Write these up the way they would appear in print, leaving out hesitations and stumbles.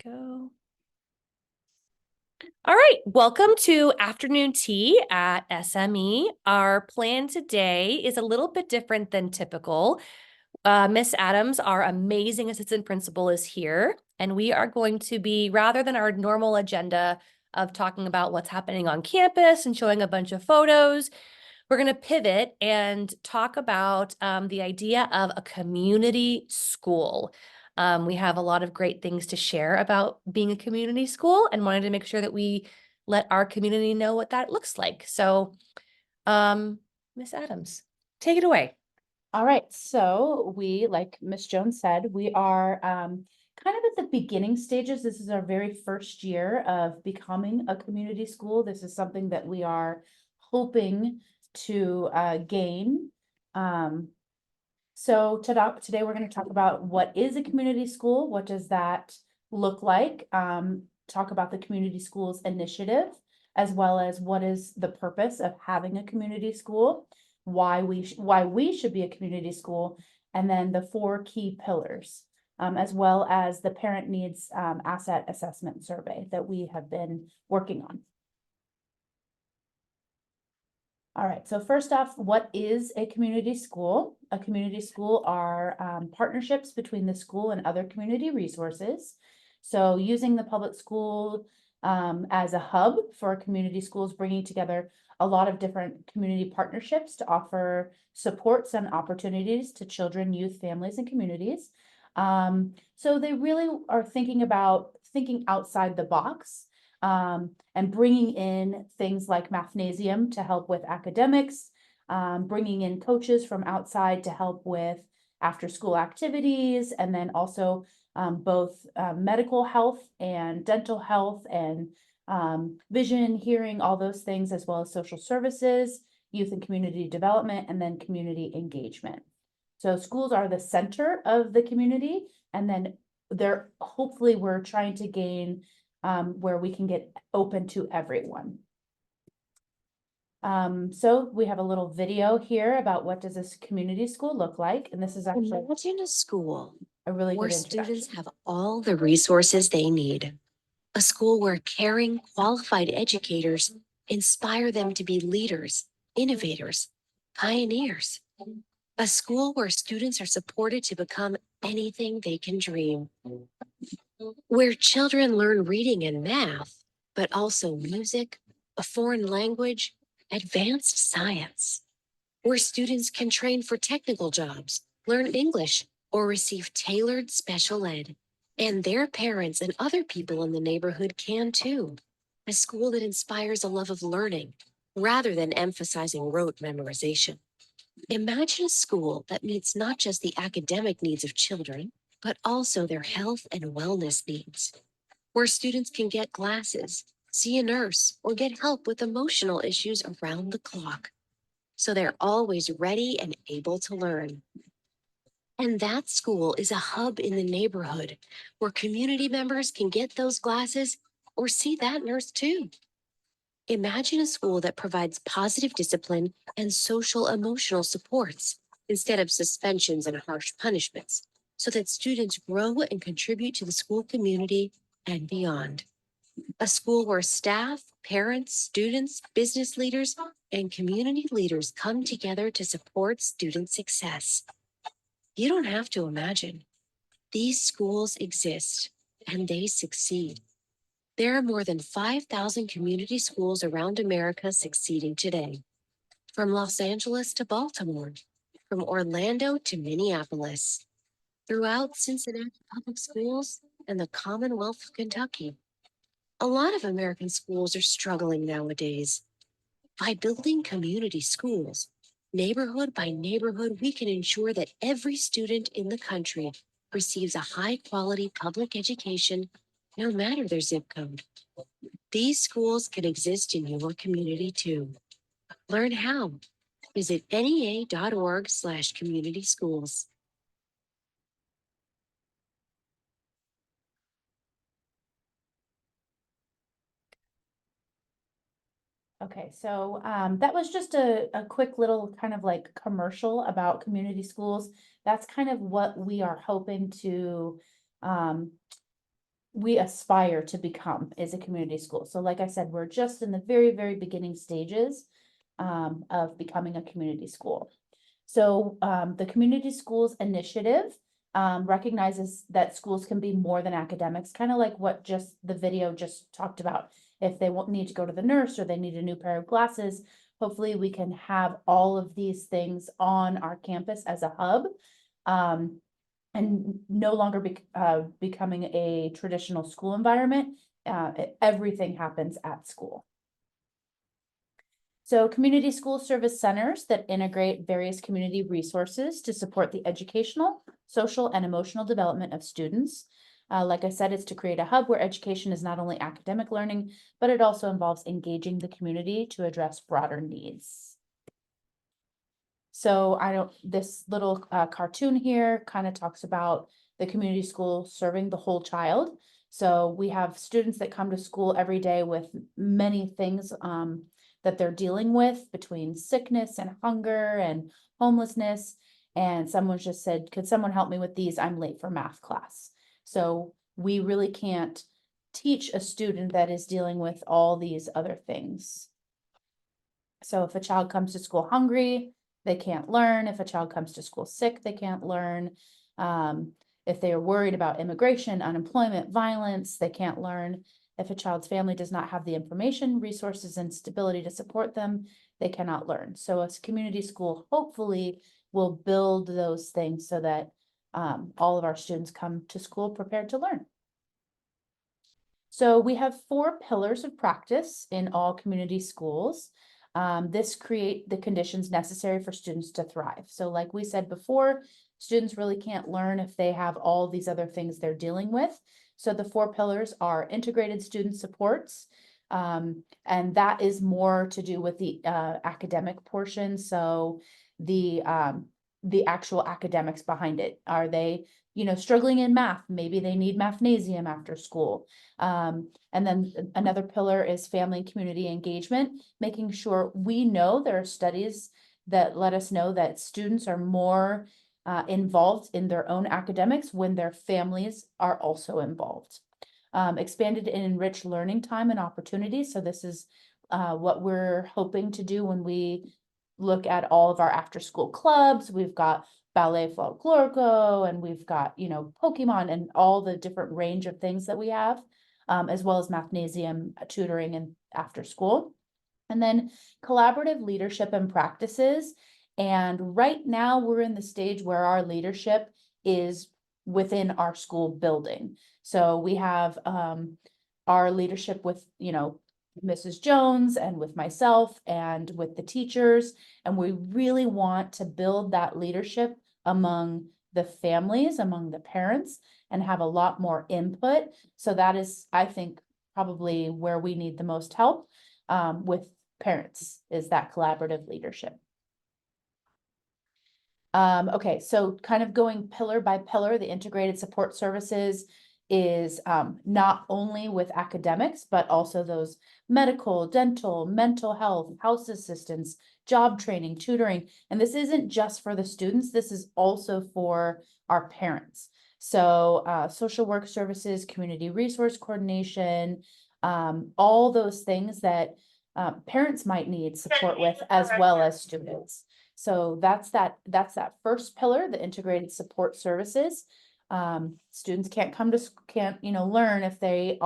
Go. All right, welcome to afternoon tea at SME. Our plan today is a little bit different than typical. Miss Adams, our amazing assistant principal, is here, and we are going to be, rather than our normal agenda of talking about what's happening on campus and showing a bunch of photos, we're going to pivot and talk about the idea of a community school. We have a lot of great things to share about being a community school and wanted to make sure that we let our community know what that looks like. So, Miss Adams, take it away. All right, so like Miss Jones said, we are kind of at the beginning stages. This is our very first year of becoming a community school. This is something that we are hoping to gain. So today we're going to talk about what is a community school, what does that look like, talk about the community schools initiative, as well as what is the purpose of having a community school, why we should be a community school, and then the 4 key pillars, as well as the parent needs asset assessment survey that we have been working on. All right, so first off, what is a community school? A community school are partnerships between the school and other community resources. So using the public school as a hub for community schools, bringing together a lot of different community partnerships to offer supports and opportunities to children, youth, families, and communities. So they really are thinking outside the box. And bringing in things like Mathnasium to help with academics, bringing in coaches from outside to help with after school activities, and then also both medical health and dental health and vision, hearing, all those things, as well as social services, youth and community development, and then community engagement. So schools are the center of the community, and then hopefully we're trying to gain where we can get open to everyone. So we have a little video here about what does this community school look like. And this is actually Imagine a school a really where good students introduction. have all the resources they need. A school where caring, qualified educators inspire them to be leaders, innovators, pioneers. A school where students are supported to become anything they can dream. Where children learn reading and math, but also music, a foreign language, advanced science. Where students can train for technical jobs, learn English, or receive tailored special ed. And their parents and other people in the neighborhood can too. A school that inspires a love of learning rather than emphasizing rote memorization. Imagine a school that meets not just the academic needs of children, but also their health and wellness needs, where students can get glasses, see a nurse, or get help with emotional issues around the clock, so they're always ready and able to learn. And that school is a hub in the neighborhood where community members can get those glasses or see that nurse too. Imagine a school that provides positive discipline and social emotional supports instead of suspensions and harsh punishments, so that students grow and contribute to the school community and beyond. A school where staff, parents, students, business leaders, and community leaders come together to support student success. You don't have to imagine. These schools exist and they succeed. There are more than 5,000 community schools around America succeeding today, from Los Angeles to Baltimore, from Orlando to Minneapolis, throughout Cincinnati Public Schools and the Commonwealth of Kentucky. A lot of American schools are struggling nowadays. By building community schools, neighborhood by neighborhood, we can ensure that every student in the country receives a high quality public education, no matter their zip code. These schools can exist in your community too. Learn how. Visit nea.org/community schools. Okay, so that was just a quick little kind of like commercial about community schools. That's kind of what we are hoping to we aspire to become is a community school. So like I said, we're just in the very, very beginning stages of becoming a community school. So the Community Schools Initiative recognizes that schools can be more than academics, kind of like what just the video just talked about. If they need to go to the nurse or they need a new pair of glasses, hopefully we can have all of these things on our campus as a hub. And no longer becoming a traditional school environment. Everything happens at school. So community school service centers that integrate various community resources to support the educational, social, and emotional development of students. Like I said, it's to create a hub where education is not only academic learning, but it also involves engaging the community to address broader needs. So this little cartoon here kind of talks about the community school serving the whole child. So we have students that come to school every day with many things that they're dealing with between sickness and hunger and homelessness. And someone just said, could someone help me with these? I'm late for math class. So we really can't teach a student that is dealing with all these other things. So if a child comes to school hungry, they can't learn. If a child comes to school sick, they can't learn. If they are worried about immigration, unemployment, violence, they can't learn. If a child's family does not have the information, resources, and stability to support them, they cannot learn. So a community school hopefully will build those things so that all of our students come to school prepared to learn. So we have 4 pillars of practice in all community schools. This create the conditions necessary for students to thrive. So like we said before, students really can't learn if they have all these other things they're dealing with. So the 4 pillars are integrated student supports, and that is more to do with the academic portion. So the actual academics behind it. Are they, struggling in math? Maybe they need mathnasium after school. And then another pillar is family and community engagement, making sure we know there are studies that let us know that students are more involved in their own academics when their families are also involved. Expanded and enriched learning time and opportunities. So this is what we're hoping to do when we look at all of our after school clubs. We've got Ballet Folklorico, and we've got, Pokemon and all the different range of things that we have, as well as mathnasium tutoring and after school. And then collaborative leadership and practices. And right now we're in the stage where our leadership is within our school building. So we have our leadership with, Mrs. Jones and with myself and with the teachers. And we really want to build that leadership among the families, among the parents, and have a lot more input. So that is, I think, probably where we need the most help with parents, is that collaborative leadership. Okay, so kind of going pillar by pillar, the integrated support services is not only with academics, but also those medical, dental, mental health, house assistance, job training, tutoring. And this isn't just for the students, this is also for our parents. So social work services, community resource coordination, all those things that parents might need support with as well as students. So that's that first pillar, the integrated support services. Students can't learn if they've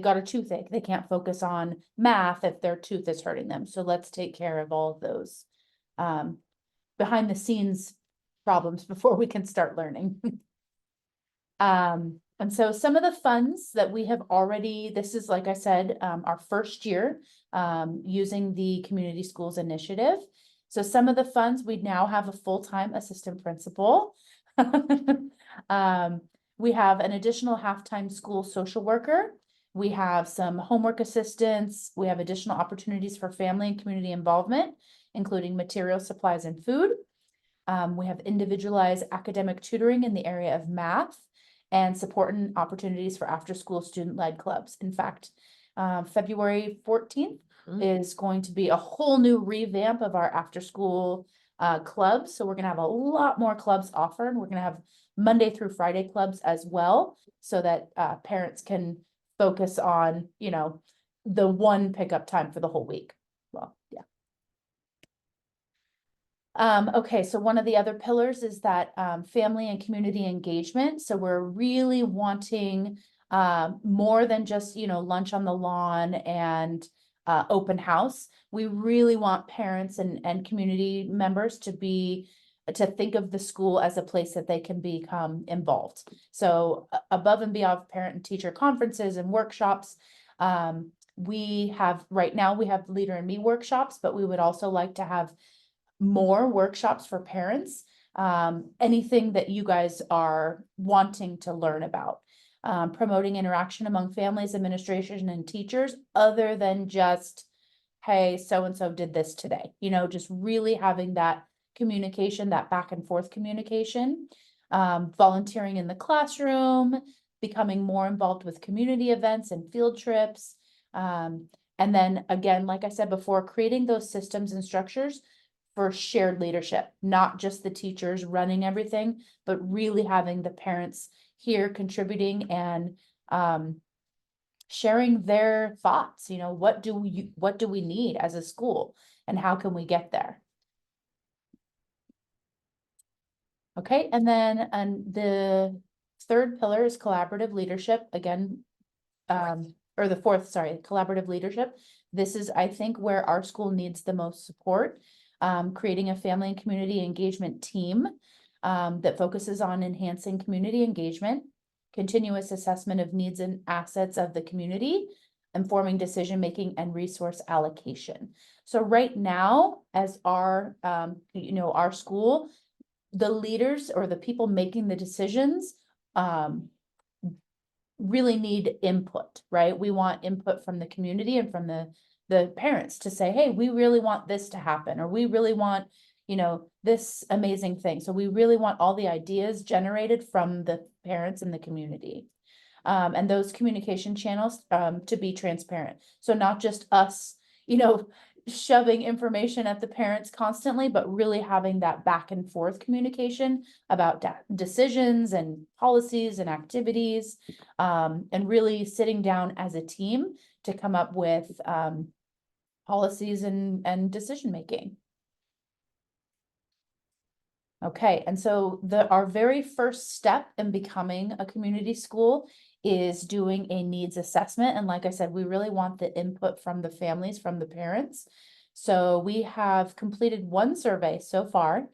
got a toothache. They can't focus on math if their tooth is hurting them. So let's take care of all of those behind the scenes problems before we can start learning. And so some of the funds that we have already, this is, like I said, our first year using the Community Schools Initiative. So some of the funds, we now have a full-time assistant principal. We have an additional half-time school social worker. We have some homework assistants. We have additional opportunities for family and community involvement, including material, supplies, and food. We have individualized academic tutoring in the area of math and support and opportunities for after-school student-led clubs. In fact, February 14th is going to be a whole new revamp of our after-school clubs. So we're gonna have a lot more clubs offered. We're gonna have Monday through Friday clubs as well, so that parents can focus on, you know, the one pickup time for the whole week. Well, yeah. Okay, so one of the other pillars is that family and community engagement. So we're really wanting more than just, you know, lunch on the lawn and open house. We really want parents and community members to think of the school as a place that they can become involved. So above and beyond parent and teacher conferences and workshops, right now we have Leader in Me workshops, but we would also like to have more workshops for parents. Anything that you guys are wanting to learn about. Promoting interaction among families, administration, and teachers, other than just, hey, so-and-so did this today. You know, just really having that communication, that back and forth communication. Volunteering in the classroom, becoming more involved with community events and field trips. And then again, like I said before, creating those systems and structures for shared leadership, not just the teachers running everything, but really having the parents here contributing and sharing their thoughts. You know, what do we need as a school and how can we get there? Okay, and then the third pillar is collaborative leadership. Again, or the fourth, sorry, collaborative leadership. This is, I think, where our school needs the most support. Creating a family and community engagement team that focuses on enhancing community engagement, continuous assessment of needs and assets of the community, informing decision-making and resource allocation. So right now, as our, our school, the leaders or the people making the decisions, really need input, right? We want input from the community and from the parents to say, hey, we really want this to happen, or we really want, you know, this amazing thing. So we really want all the ideas generated from the parents and the community. And those communication channels to be transparent. So not just us, you know, shoving information at the parents constantly, but really having that back and forth communication about decisions and policies and activities, and really sitting down as a team to come up with policies and decision making. Okay, and so our very first step in becoming a community school is doing a needs assessment. And like I said, we really want the input from the families, from the parents. So we have completed one survey so far.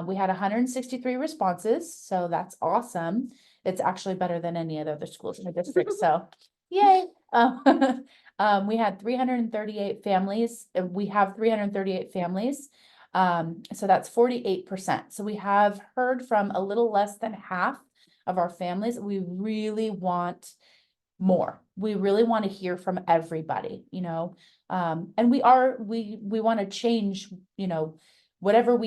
We had 163 responses, so that's awesome. It's actually better than any of the other schools in the district, so yay. We had 338 families. We have 338 families. So that's 48%. So we have heard from a little less than half of our families. We really want more. We really want to hear from everybody, you know, and we want to change, you know, whatever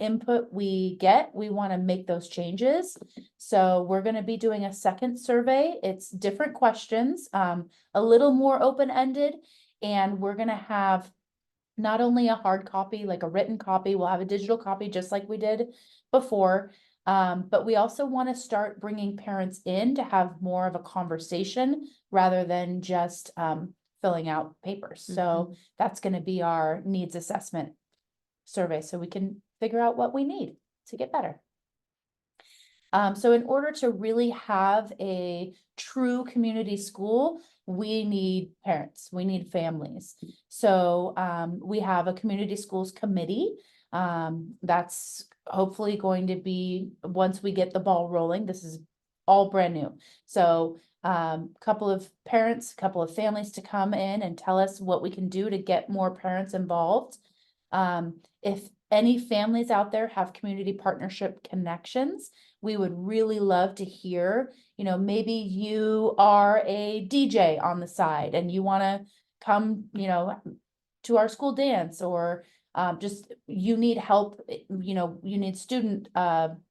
input we get, we want to make those changes. So we're going to be doing a second survey. It's different questions, a little more open-ended, and we're going to have not only a hard copy, like a written copy, we'll have a digital copy just like we did before. But we also want to start bringing parents in to have more of a conversation rather than just filling out papers. So that's going to be our needs assessment survey, so we can figure out what we need to get better. So in order to really have a true community school, we need parents, we need families. So we have a community schools committee. That's hopefully going to be, once we get the ball rolling, this is all brand new. So couple of parents, couple of families to come in and tell us what we can do to get more parents involved. If any families out there have community partnership connections, we would really love to hear, you know, maybe you are a DJ on the side and you want to come, you know, to our school dance, or just you need help, you know, you need student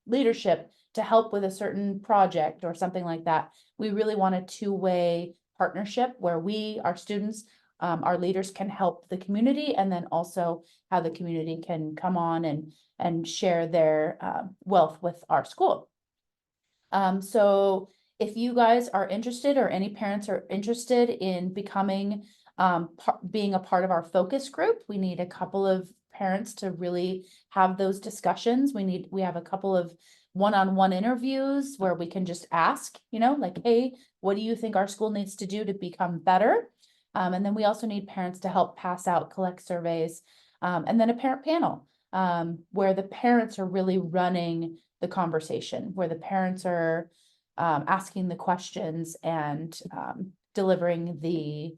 leadership to help with a certain project or something like that. We really want a two-way partnership where our students our leaders can help the community, and then also how the community can come on and share their wealth with our school. So if you guys are interested, or any parents are interested in becoming being a part of our focus group, we need a couple of parents to really have those discussions. We have a couple of one-on-one interviews where we can just ask, like, hey, what do you think our school needs to do to become better? And then we also need parents to help pass out, collect surveys, and then a parent panel, where the parents are really running the conversation, where the parents are asking the questions and delivering the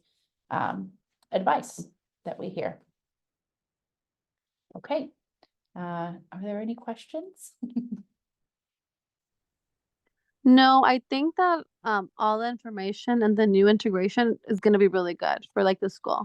advice that we hear. Okay, are there any questions? No, I think that all the information and the new integration is going to be really good for like the school.